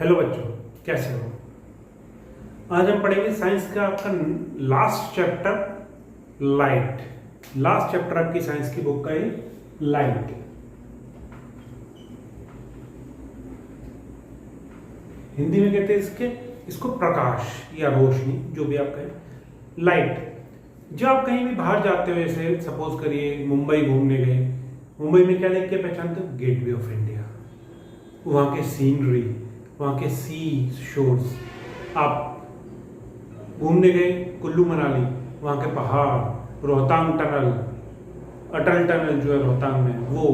Hello बच्चों, कैसे हो। आज हम पढ़ेंगे साइंस का आपका last chapter light. Last chapter आपकी साइंस की बुक का है लाइट। हिंदी में कहते हैं इसको प्रकाश या रोशनी, जो भी आप कहें। लाइट। जब आप कहीं भी बाहर जाते हो, जैसे सपोज करिए मुंबई घूमने गए, मुंबई में क्या देख के पहचानते हो? Gateway of India. वहाँ के सीनरी, वहाँ के सी शोर्स। आप घूमने गए कुल्लू मनाली, वहाँ के पहाड़, रोहतांग टनल, अटल टनल जो है रोहतांग में वो,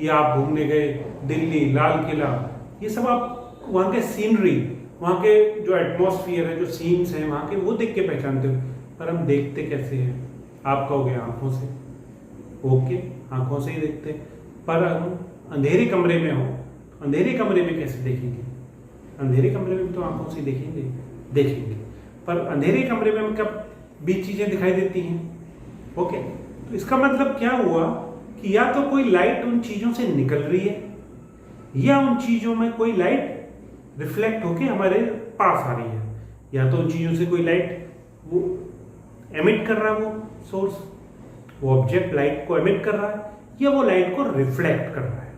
या आप घूमने गए दिल्ली, लाल किला, ये सब आप वहाँ के सीनरी, वहाँ के जो एटमॉस्फियर है, जो सीन्स हैं वहाँ के, वो देख के पहचानते हो। पर हम देखते कैसे हैं? आप कहोगे आंखों से। ओके, आंखों से ही देखते हैं, पर हम अंधेरे कमरे में हो, अंधेरे कमरे में कैसे देखेंगे? अंधेरे कमरे में तो आंखों से देखेंगे, पर अंधेरे कमरे में कब भी चीजें दिखाई देती हैं। ओके, तो इसका मतलब क्या हुआ कि या तो कोई लाइट उन चीजों से निकल रही है, या उन चीजों में कोई लाइट रिफ्लेक्ट होके हमारे पास आ रही है, या तो उन चीजों से कोई लाइट वो एमिट कर रहा है, वो सोर्स, वो ऑब्जेक्ट लाइट को एमिट कर रहा है, या वो लाइट को रिफ्लेक्ट कर रहा है।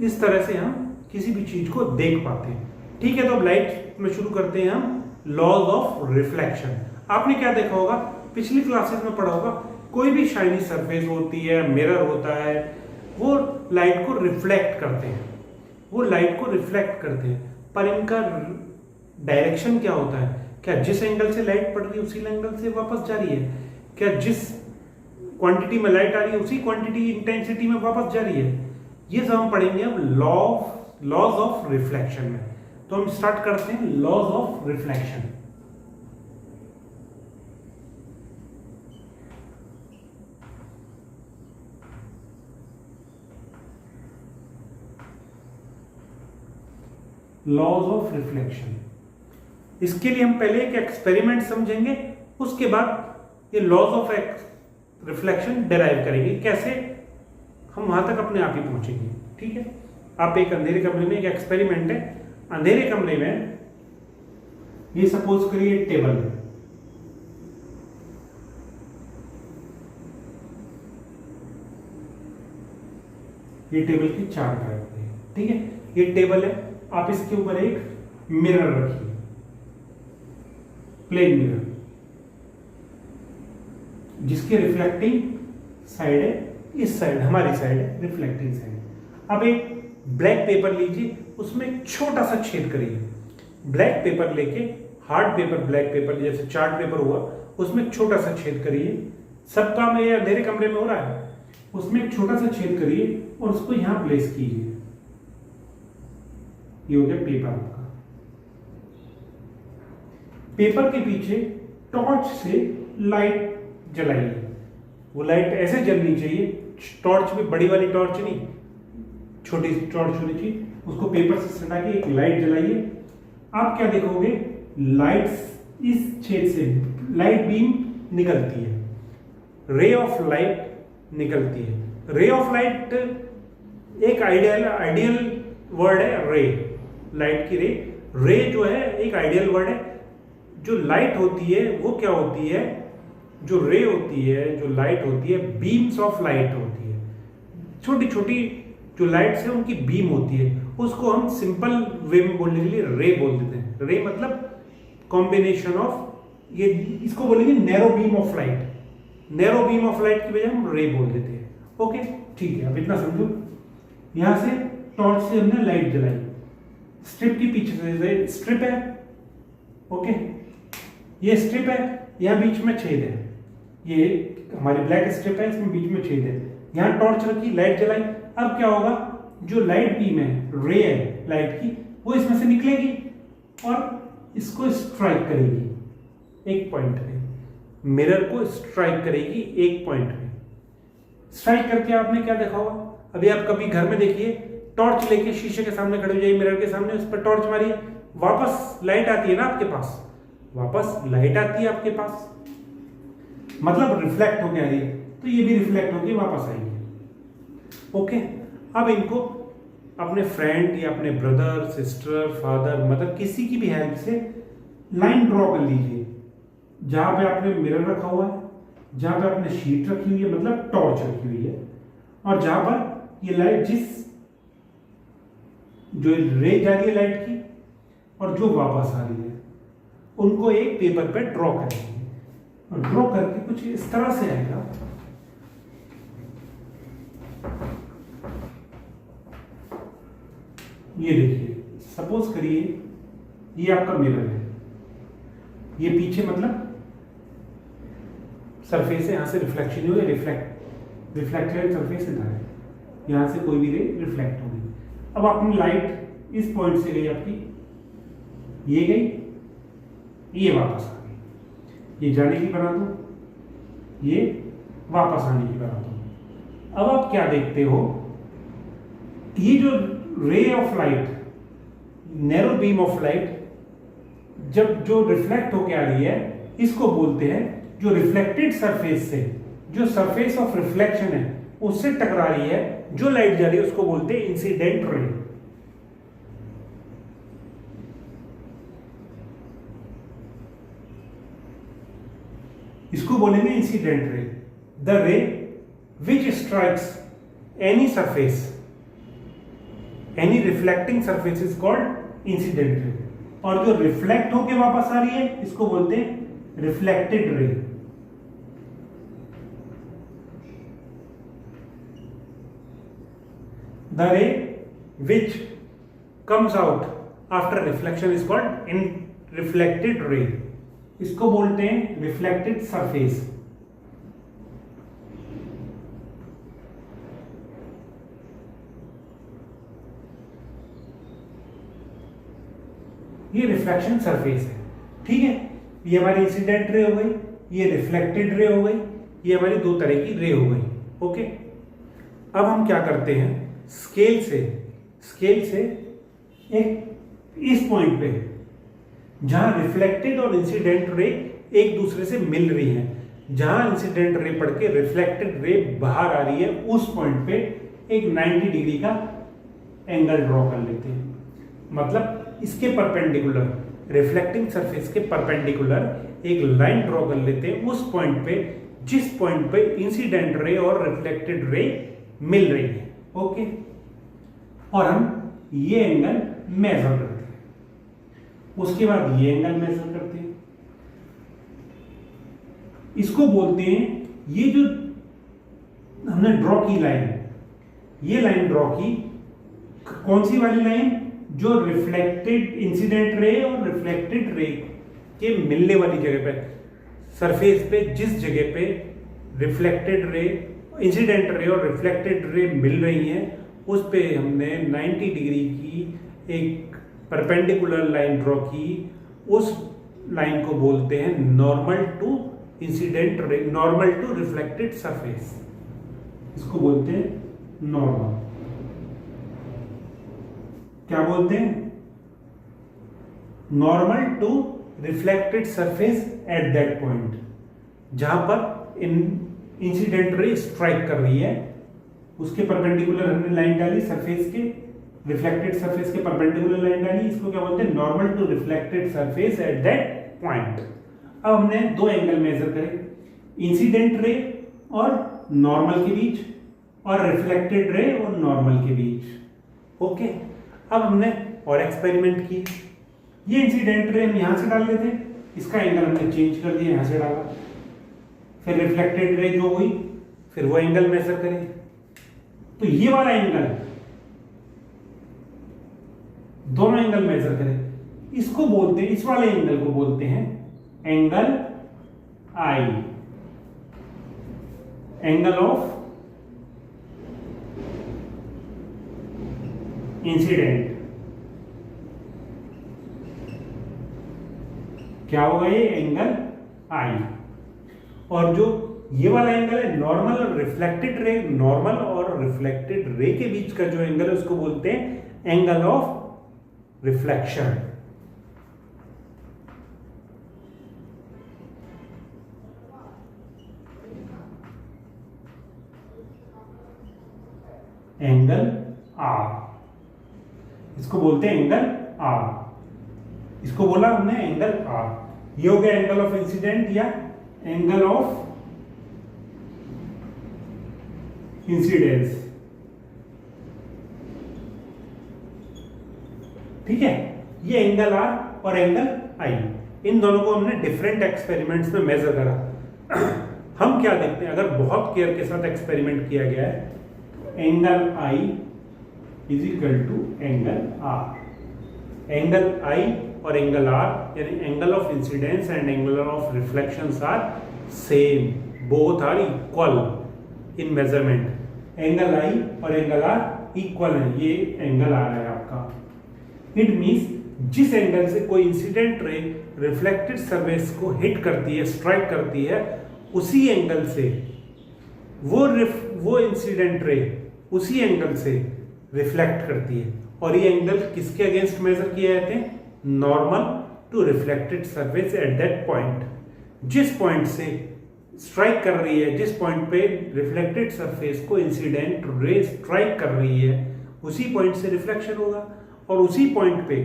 इस तरह से हम किसी भी चीज को देख पाते हैं। ठीक है, तो अब लाइट में शुरू करते हैं हम लॉज ऑफ रिफ्लेक्शन। आपने क्या देखा होगा, पिछली क्लासेस में पढ़ा होगा, कोई भी शाइनी सरफेस होती है, मिरर होता है, वो लाइट को रिफ्लेक्ट करते हैं, वो लाइट को रिफ्लेक्ट करते हैं, पर इनका डायरेक्शन क्या होता है? क्या जिस एंगल से लाइट पड़ रही है उसी एंगल से वापस जा रही है? क्या जिस क्वांटिटी में लाइट आ रही है उसी क्वांटिटी इंटेंसिटी में वापस जा रही है? ये सब हम पढ़ेंगे अब लॉज ऑफ रिफ्लेक्शन में। तो हम स्टार्ट करते हैं laws of reflection. Laws of reflection, इसके लिए हम पहले एक एक्सपेरिमेंट समझेंगे, उसके बाद ये लॉज ऑफ रिफ्लेक्शन डिराइव करेंगे। कैसे? हम वहां तक अपने आप ही पहुंचेंगे। ठीक है, आप एक अंधेरे कमरे में, एक एक्सपेरिमेंट है, अंधेरे कमरे में ये सपोज करिए टेबल है, ये टेबल की चार तरफ है। ठीक है, ये टेबल है, आप इसके ऊपर एक मिरर रखिए, प्लेन मिरर, जिसकी रिफ्लेक्टिंग साइड है इस साइड, हमारी साइड है रिफ्लेक्टिंग साइड। अब एक ब्लैक पेपर लीजिए, उसमें एक छोटा सा छेद करिए। ब्लैक पेपर लेके, हार्ड पेपर, ब्लैक पेपर जैसे चार्ट पेपर हुआ, उसमें एक छोटा सा छेद करिए। सब काम ये अंधेरे कमरे में हो रहा है, उसमें एक छोटा सा छेद करिए और उसको यहां प्लेस कीजिए। ये हो गया पेपर आपका। पेपर के पीछे टॉर्च से लाइट जलाइए। वो लाइट ऐसे जलनी चाहिए, टॉर्च भी बड़ी वाली टॉर्च नहीं, छोटी टॉर्च होनी चाहिए। उसको पेपर से सटा के एक लाइट जलाइए। आप क्या देखोगे? लाइट इस छेद से लाइट बीम निकलती है, रे ऑफ लाइट निकलती है। रे ऑफ लाइट एक आइडियल वर्ड है, रे, लाइट की रे जो है एक आइडियल वर्ड है। जो लाइट होती है वो क्या होती है? जो रे होती है, जो लाइट होती है, बीम्स ऑफ लाइट होती है। छोटी छोटी जो लाइट्स है उनकी बीम होती है, उसको हम सिंपल वे में बोलने के लिए रे बोल देते हैं। रे मतलब कॉम्बिनेशन ऑफ, ये इसको बोलेंगे narrow beam of light. Narrow beam of light की वजह हम रे बोल देते हैं। ओके, ठीक है, अब इतना समझो। यहां से टॉर्च से हमने लाइट जलाई, स्ट्रिप की पीछे से स्ट्रिप है। ओके, ये स्ट्रिप है, यहां बीच में छेद है, ये हमारी ब्लैक स्ट्रिप है, इसमें बीच में छेद है। यहां टॉर्च रखी, लाइट जलाई। अब क्या होगा? जो लाइट बीम है, रे है लाइट की, वो इसमें से निकलेगी और इसको स्ट्राइक करेगी एक पॉइंट पे, मिरर को स्ट्राइक करेगी एक पॉइंट पे। स्ट्राइक करके आपने क्या देखा होगा? अभी आप कभी घर में देखिए, टॉर्च लेके शीशे के सामने खड़े हो जाइए, मिरर के सामने, उस पर टॉर्च मारिए, वापस लाइट आती है ना आपके पास, वापस लाइट आती है आपके पास, मतलब रिफ्लेक्ट होके आ रही है। तो ये भी रिफ्लेक्ट होके वापस आएगी। ओके, अब इनको अपने फ्रेंड या अपने ब्रदर, सिस्टर, फादर, मदर, किसी की भी हेल्प से लाइन ड्रॉ कर लीजिए। जहां पे आपने मिरर रखा हुआ है, जहां पे आपने शीट रखी हुई है, मतलब टॉर्च रखी हुई है, और जहां पर ये लाइट जो रे जा रही है लाइट की और जो वापस आ रही है, उनको एक पेपर पे ड्रॉ करेंगे। और ड्रॉ करके कुछ इस तरह से आएगा। ये देखिए, सपोज करिए ये आपका मिरर है, ये पीछे मतलब सरफेस है, यहां से रिफ्लेक्शन हुई, रिफ्लेक्टेड सरफेस इधर है, यहां से कोई भी रे रिफ्लेक्ट होगी। अब अपनी लाइट इस पॉइंट से गई आपकी, ये गई, ये वापस आ गई, ये जाने की बना दो, ये वापस आने की बना दो। अब आप क्या देखते हो, ये जो ray of light, narrow beam of light, जब जो रिफ्लेक्ट होके आ रही है, इसको बोलते हैं, जो रिफ्लेक्टेड सरफेस से, जो सरफेस ऑफ रिफ्लेक्शन है उससे टकरा रही है जो लाइट जा रही है, उसको बोलते हैं इंसिडेंट रे। इसको बोलेंगे इंसिडेंट रे। द रे विच strikes any surface, any reflecting surface is called incident ray. और जो रिफ्लेक्ट होके वापस आ रही है, इसको बोलते हैं reflected ray. The ray which comes out after reflection is called in reflected ray. इसको बोलते हैं रिफ्लेक्टेड सरफेस। ये रिफ्लेक्शन सरफेस है, ठीक है। ये हमारी इंसिडेंट रे हो गई, ये रिफ्लेक्टेड रे हो गई, ये हमारी दो तरह की रे हो गई। ओके, अब हम क्या करते हैं, स्केल से एक इस पॉइंट पे जहां रिफ्लेक्टेड और इंसिडेंट रे एक दूसरे से मिल रही हैं, जहां इंसिडेंट रे पड़ के रिफ्लेक्टेड रे बाहर आ रही है, उस पॉइंट पे एक 90 डिग्री का एंगल ड्रॉ कर लेते हैं। मतलब इसके परपेंडिकुलर, रिफ्लेक्टिंग सरफेस के परपेंडिकुलर एक लाइन ड्रॉ कर लेते हैं उस पॉइंट पे, जिस पॉइंट पे इंसिडेंट रे और रिफ्लेक्टेड रे मिल रही है। ओके, और हम ये एंगल मेजर करते हैं, उसके बाद ये एंगल मेजर करते हैं। इसको बोलते हैं, ये जो हमने ड्रॉ की लाइन, ये लाइन ड्रॉ की, कौन सी वाली लाइन, जो रिफ्लेक्टेड इंसिडेंट रे और रिफ्लेक्टेड रे के मिलने वाली जगह पे, सरफेस पे जिस जगह पे रिफ्लेक्टेड रे, इंसिडेंट रे और रिफ्लेक्टेड रे मिल रही हैं, उस पे हमने 90 डिग्री की एक परपेंडिकुलर लाइन ड्रॉ की। उस लाइन को बोलते हैं normal to incident ray, normal to reflected surface, इसको बोलते हैं नॉर्मल। क्या बोलते हैं, normal to reflected surface at that point, जहां पर इंसिडेंट रे स्ट्राइक कर रही है, उसके परपेंडिकुलर हमने लाइन डाली, सरफेस के रिफ्लेक्टेड सरफेस के परपेंडिकुलर लाइन डाली, इसको क्या बोलते हैं, normal to reflected surface at that point. अब हमने दो एंगल मेजर करे, इंसिडेंट रे और नॉर्मल के बीच, और रिफ्लेक्टेड रे और नॉर्मल के बीच। ओके, अब हमने और एक्सपेरिमेंट की, ये इंसिडेंट रे हम यहां से डाल लेते, इसका एंगल हमने चेंज कर दिया, यहां से डाला, फिर रिफ्लेक्टेड रे जो हुई, फिर वो एंगल मेजर करें, तो ये वाला एंगल, दोनों एंगल मेजर करें, इसको बोलते हैं, इस वाले एंगल को बोलते हैं angle I, angle of incident. क्या होगा, ये एंगल आई। और जो ये वाला एंगल है नॉर्मल और रिफ्लेक्टेड रे, नॉर्मल और रिफ्लेक्टेड रे के बीच का जो एंगल है उसको बोलते हैं angle of reflection. Angle R. इसको बोलते हैं एंगल आर। इसको बोला हमने एंगल आर। ये हो गया एंगल ऑफ इंसिडेंट या एंगल ऑफ इंसिडेंस। ठीक है, ये एंगल आर और एंगल आई, इन दोनों को हमने डिफरेंट एक्सपेरिमेंट्स में मेजर करा। हम क्या देखते हैं, अगर बहुत केयर के साथ एक्सपेरिमेंट किया गया है, angle I is equal to angle R. Angle I और एंगल आर यानी angle of incidence and angle of reflections are same, both are equal in measurement. Angle I और एंगल आर इक्वल है, ये angle आ रहा है आपका। It means जिस एंगल से कोई इंसिडेंट रे रिफ्लेक्टेड सरफेस को हिट करती है, स्ट्राइक करती है, उसी एंगल से वो इंसिडेंट रे उसी एंगल से रिफ्लेक्ट करती है। और ये एंगल किसके अगेंस्ट मेजर किए जाते हैं? Normal to reflected surface at that point. जिस पॉइंट से स्ट्राइक कर रही है, जिस पॉइंट पे रिफ्लेक्टेड सरफेस को इंसिडेंट रे स्ट्राइक कर रही है, उसी पॉइंट से रिफ्लेक्शन होगा। और उसी पॉइंट पे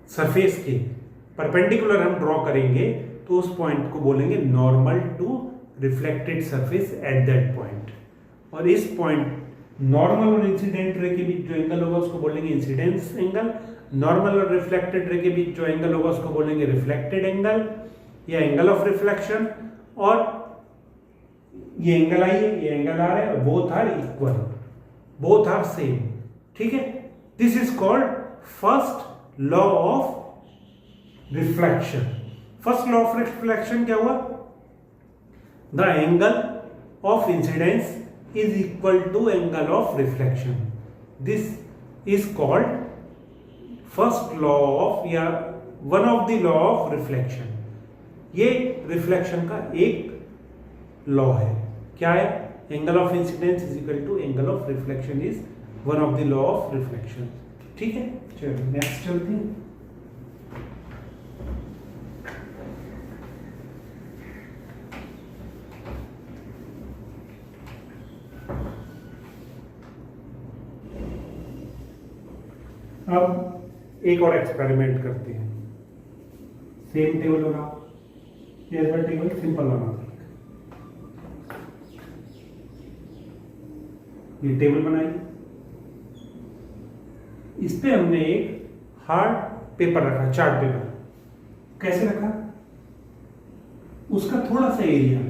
सरफेस के परपेंडिकुलर हम ड्रॉ करेंगे तो उस पॉइंट को बोलेंगे normal to reflected surface at that point. और इस पॉइंट नॉर्मल और इंसिडेंट रे के बीच जो एंगल होगा उसको बोलेंगे इंसिडेंस एंगल। नॉर्मल और रिफ्लेक्टेड रे के बीच जो एंगल होगा उसको बोलेंगे रिफ्लेक्टेड एंगल या एंगल ऑफ रिफ्लेक्शन। और ये एंगल आई है, ये एंगल आ रहा है, both are equal, both are same. ठीक है, this is called first law of reflection. First law of reflection क्या हुआ? The angle of incidence is equal to angle of reflection. This is called first law of या one of the law of reflection. ये reflection का एक law है। क्या है? Angle of incidence is equal to angle of reflection is one of the law of reflection. ठीक है, चलो नेक्स्ट चलते हैं। अब एक और एक्सपेरिमेंट करते हैं। सेम टेबल बनाओ, टेबल सिंपल बनाओ। ये टेबल बनाई, इस पे हमने एक हार्ड पेपर रखा, चार्ट पेपर। कैसे रखा? उसका थोड़ा सा एरिया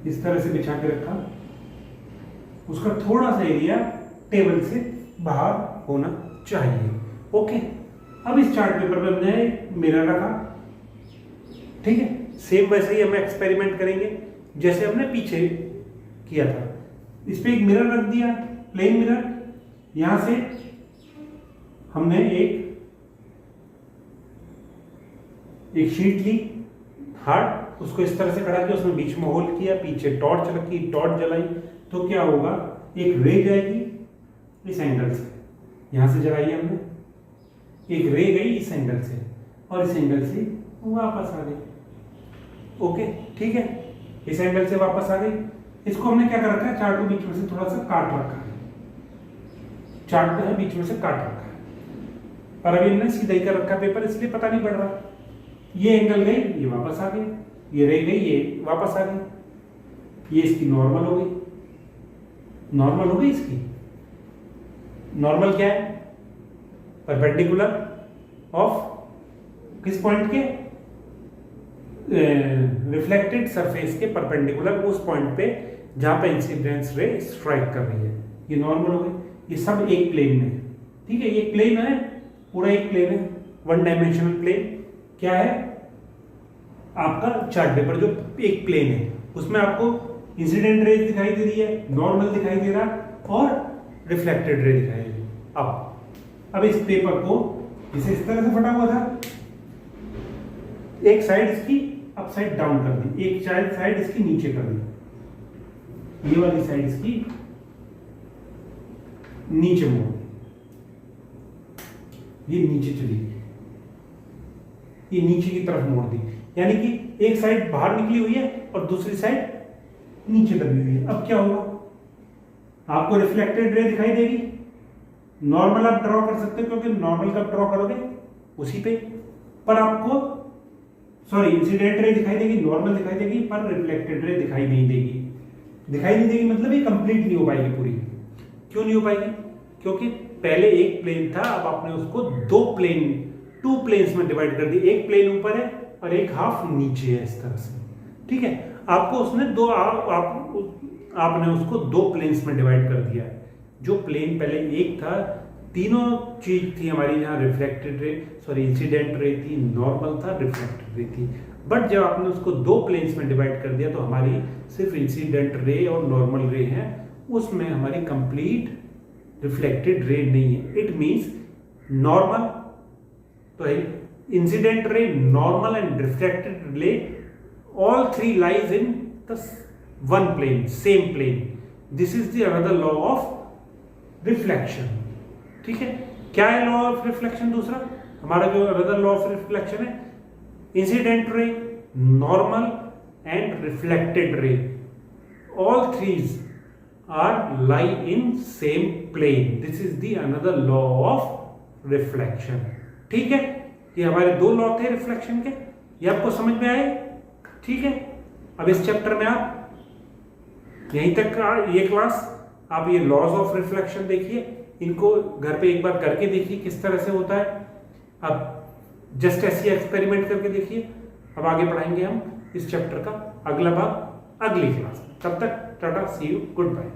इस तरह से बिछा के रखा, उसका थोड़ा सा एरिया टेबल से बाहर होना चाहिए। ओके, अब इस चार्ट पेपर पे हमने मिरर रखा। ठीक है, सेम वैसे ही हम एक्सपेरिमेंट करेंगे जैसे हमने पीछे किया था। इस पे एक मिरर रख दिया, प्लेन मिरर। यहां से हमने एक शीट ली हार्ड, उसको इस तरह से खड़ा किया, उसमें बीच में होल किया, पीछे टॉर्च रखी, टॉर्च जलाई, तो क्या होगा? एक रे जाएगी इस एंगल से, यहां से जलाई हमने, एक रे गई इस एंगल से और इस एंगल से वापस आ गई। ओके, ठीक है, इस एंगल से वापस आ गई। इसको हमने क्या कर रखा है? चार्ट को बीच में से थोड़ा सा काट रखा है, चार्ट को है बीच में से काट रखा है, पर अभी हमने सीधा ही कर रखा पेपर, इसलिए पता नहीं पड़ रहा। ये एंगल गई, ये वापस आ गई, ये रह गई, ये वापस आ गई। ये इसकी नॉर्मल हो गई, नॉर्मल हो गई इसकी। नॉर्मल क्या है? परपेंडिकुलर ऑफ किस पॉइंट के? रिफ्लेक्टेड सरफेस के परपेंडिकुलर उस पॉइंट पे जहां पे इंसिडेंस रे स्ट्राइक कर रही है। ये नॉर्मल हो गई। ये सब एक प्लेन में है। ठीक है, ये प्लेन है, पूरा एक प्लेन है, वन डायमेंशनल प्लेन। क्या है? आपका चार्ट पेपर जो एक प्लेन है, उसमें आपको इंसिडेंट रे दिखाई दे रही है, नॉर्मल दिखाई दे रहा और रिफ्लेक्टेड रे दिखाई दे रही है। अब इस पेपर को इसे इस तरह से फटा हुआ था, एक साइड इसकी अपसाइड डाउन कर दी, एक साइड इसकी नीचे कर दी, ये वाली साइड इसकी नीचे मोड़, ये नीचे चली गई, ये नीचे की तरफ मोड़ दी। यानी कि एक साइड बाहर निकली हुई है और दूसरी साइड नीचे दबी हुई है। अब क्या होगा, आपको रिफ्लेक्टेड रे दिखाई देगी। नॉर्मल आप ड्रॉ कर सकते हो, क्योंकि नॉर्मल कब ड्रॉ करोगे उसी पे, पर आपको सॉरी इंसिडेंट रे दिखाई देगी, नॉर्मल दिखाई देगी, पर रिफ्लेक्टेड रे दिखाई नहीं देगी। दिखाई नहीं देगी मतलब ये कंप्लीट नहीं हो पाएगी पूरी। क्यों नहीं हो पाएगी, क्योंकि पहले एक प्लेन था, अब आपने उसको टू प्लेन्स में डिवाइड कर दी। एक प्लेन ऊपर है और एक हाफ नीचे है, इस तरह से। ठीक है, आपको उसने आपने उसको दो प्लेन्स में डिवाइड कर दिया है। जो प्लेन पहले एक था, तीनों चीज थी हमारी, जहां reflected ray sorry incident ray थी, नॉर्मल था, रिफ्लेक्टेड रे थी। बट जब आपने उसको दो प्लेन्स में डिवाइड कर दिया तो हमारी सिर्फ इंसिडेंट रे और नॉर्मल रे है, उसमें हमारी कंप्लीट रिफ्लेक्टेड रे नहीं है। इट मींस नॉर्मल तो है incident ray, normal and reflected ray, all three lies in the one plane, same plane. This is the another law of reflection. ठीक है, क्या है लॉ ऑफ रिफ्लेक्शन? दूसरा हमारा जो अनदर लॉ ऑफ रिफ्लेक्शन है, incident ray, normal and reflected ray, all threes are lie in same plane. This is the another law of reflection. ठीक है, ये हमारे दो लॉ थे रिफ्लेक्शन के, ये आपको समझ में आए? ठीक है, अब इस चैप्टर में आप यहीं तक का ये क्लास, आप ये लॉज ऑफ रिफ्लेक्शन देखिए, इनको घर पे एक बार करके देखिए किस तरह से होता है। अब जस्ट ऐसे एक्सपेरिमेंट करके देखिए। अब आगे पढ़ाएंगे हम इस चैप्टर का अगला भाग अगली क्लास में। तब तक टाटा, सी यू, गुड बाय।